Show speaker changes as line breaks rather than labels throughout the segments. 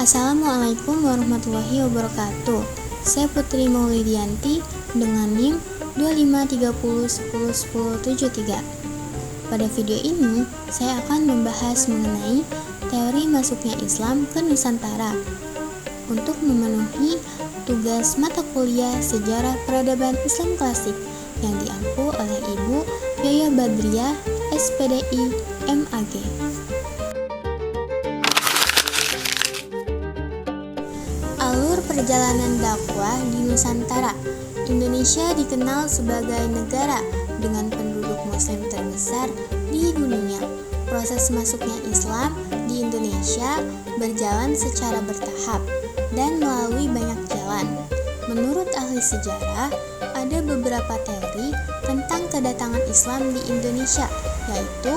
Assalamualaikum warahmatullahi wabarakatuh. Saya Putri Maulidianti dengan NIM 2530101073. Pada video ini, saya akan membahas mengenai teori masuknya Islam ke Nusantara untuk memenuhi tugas mata kuliah Sejarah Peradaban Islam Klasik yang diampu oleh Ibu Yaya Badriah, SPDI, MAG. Alur perjalanan dakwah di Nusantara. Indonesia dikenal sebagai negara dengan penduduk muslim terbesar di dunia. Proses masuknya Islam di Indonesia berjalan secara bertahap dan melalui banyak jalan. Menurut ahli sejarah, ada beberapa teori tentang kedatangan Islam di Indonesia, yaitu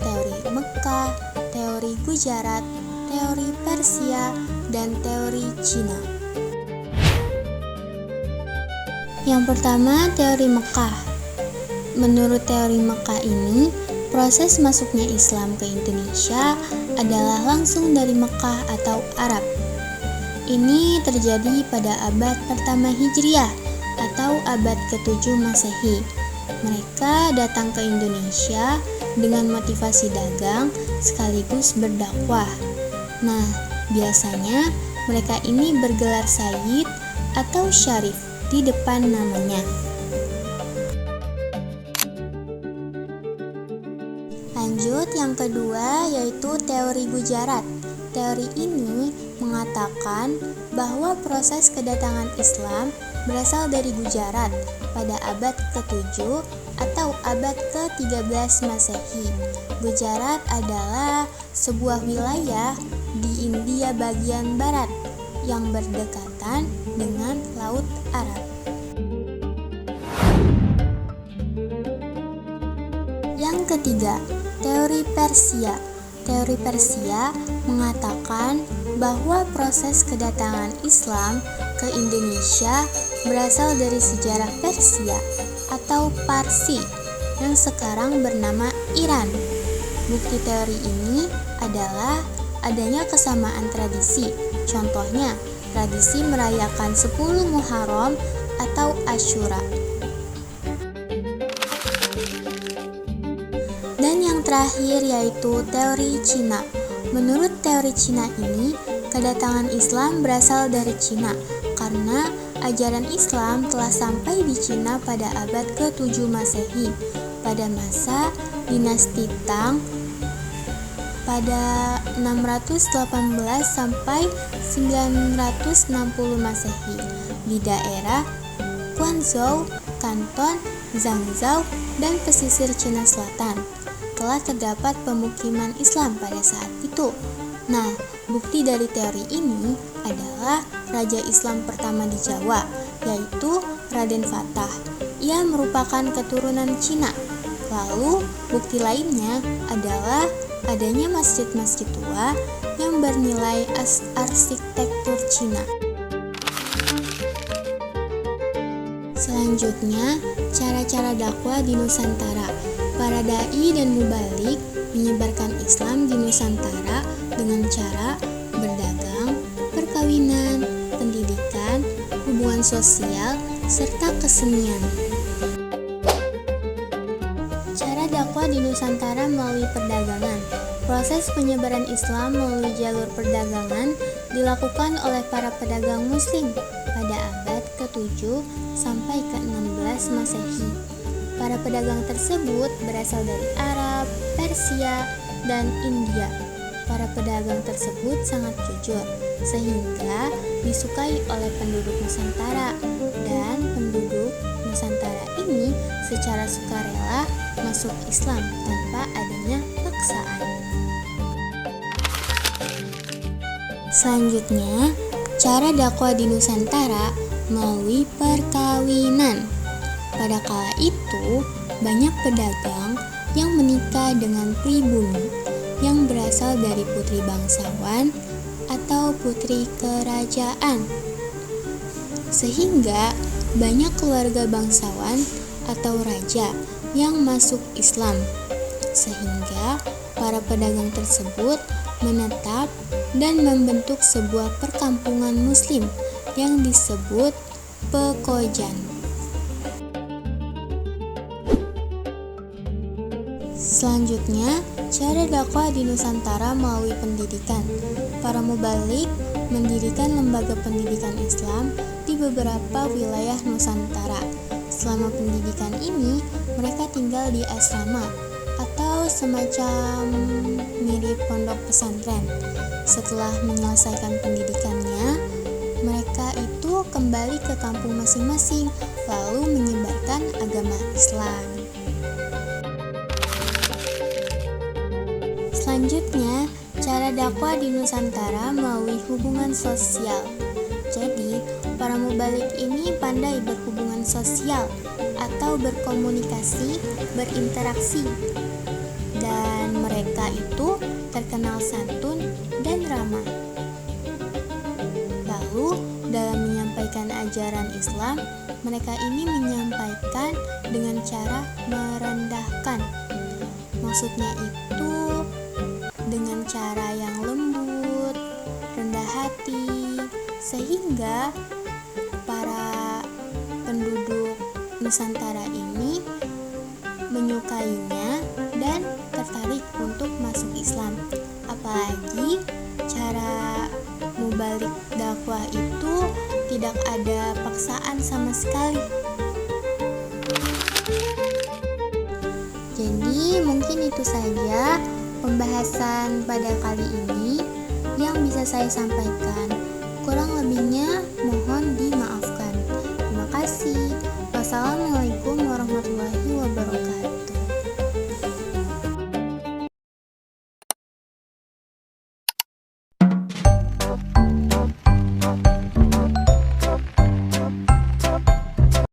teori Mekah, teori Gujarat, teori Persia, dan teori Cina. Yang pertama, teori Mekah. Menurut teori Mekah ini, proses masuknya Islam ke Indonesia adalah langsung dari Mekah atau Arab. Ini terjadi pada abad pertama Hijriah atau abad ke-7 Masehi. Mereka datang ke Indonesia dengan motivasi dagang sekaligus berdakwah. Nah, biasanya mereka ini bergelar Sayyid atau Syarif di depan namanya. Lanjut, yang kedua yaitu teori Gujarat. Teori ini mengatakan bahwa proses kedatangan Islam berasal dari Gujarat pada abad ke-7 atau abad ke-13 Masehi. Gujarat adalah sebuah wilayah di India bagian barat yang berdekatan dengan Laut Arab. Yang ketiga, teori Persia. Teori Persia mengatakan bahwa proses kedatangan Islam ke Indonesia berasal dari sejarah Persia atau Parsi yang sekarang bernama Iran. Bukti teori ini adalah adanya kesamaan tradisi. Contohnya, tradisi merayakan 10 Muharram atau Asyura. Dan yang terakhir yaitu teori Cina. Menurut teori Cina ini, kedatangan Islam berasal dari Cina karena ajaran Islam telah sampai di Cina pada abad ke-7 Masehi pada masa dinasti Tang pada 618 sampai 960 Masehi di daerah Guangzhou, Kanton, Zhangzhou, dan pesisir Cina Selatan. Telah terdapat pemukiman Islam pada saat itu. Nah, bukti dari teori ini adalah raja Islam pertama di Jawa, yaitu Raden Fatah. Ia merupakan keturunan Cina. Lalu, bukti lainnya adalah adanya masjid-masjid tua yang bernilai arsitektur Cina. Selanjutnya, cara-cara dakwah di Nusantara. Para dai dan mubalik menyebarkan Islam di Nusantara dengan cara berdagang, perkawinan, pendidikan, hubungan sosial, serta kesenian. Cara dakwah di Nusantara melalui perdagangan. Proses penyebaran Islam melalui jalur perdagangan dilakukan oleh para pedagang muslim pada abad ke-7 sampai ke-16 Masehi. Para pedagang tersebut berasal dari Arab, Persia, dan India. Para pedagang tersebut sangat jujur, sehingga disukai oleh penduduk Nusantara, dan penduduk Nusantara ini secara sukarela masuk Islam tanpa adanya paksaan. Selanjutnya, cara dakwah di Nusantara melalui perkawinan. Pada kala itu, banyak pedagang yang menikah dengan pribumi yang berasal dari putri bangsawan atau putri kerajaan. Sehingga banyak keluarga bangsawan atau raja yang masuk Islam. Sehingga para pedagang tersebut menetap, dan membentuk sebuah perkampungan Muslim yang disebut Pekojan. Selanjutnya, cara dakwah di Nusantara melalui pendidikan. Para mubalik mendirikan lembaga pendidikan Islam di beberapa wilayah Nusantara. Selama pendidikan ini, mereka tinggal di asrama atau semacam mirip pondok pesantren. Setelah menyelesaikan pendidikannya, mereka itu kembali ke kampung masing-masing lalu menyebarkan agama Islam. Selanjutnya, cara dakwah di Nusantara melalui hubungan sosial. Jadi, para mubalik ini pandai berhubungan sosial atau berkomunikasi, berinteraksi. Dan mereka itu terkenal santun dan ramah. Lalu, dalam menyampaikan ajaran Islam, mereka ini menyampaikan dengan cara merendahkan. Maksudnya itu dengan cara yang lembut, rendah hati, sehingga para penduduk Nusantara ini menyukainya dan tertarik untuk masuk Islam. Apalagi cara mubalik dakwah itu tidak ada paksaan sama sekali. Jadi mungkin itu saja pembahasan pada kali ini yang bisa saya sampaikan. Kurang lebihnya mohon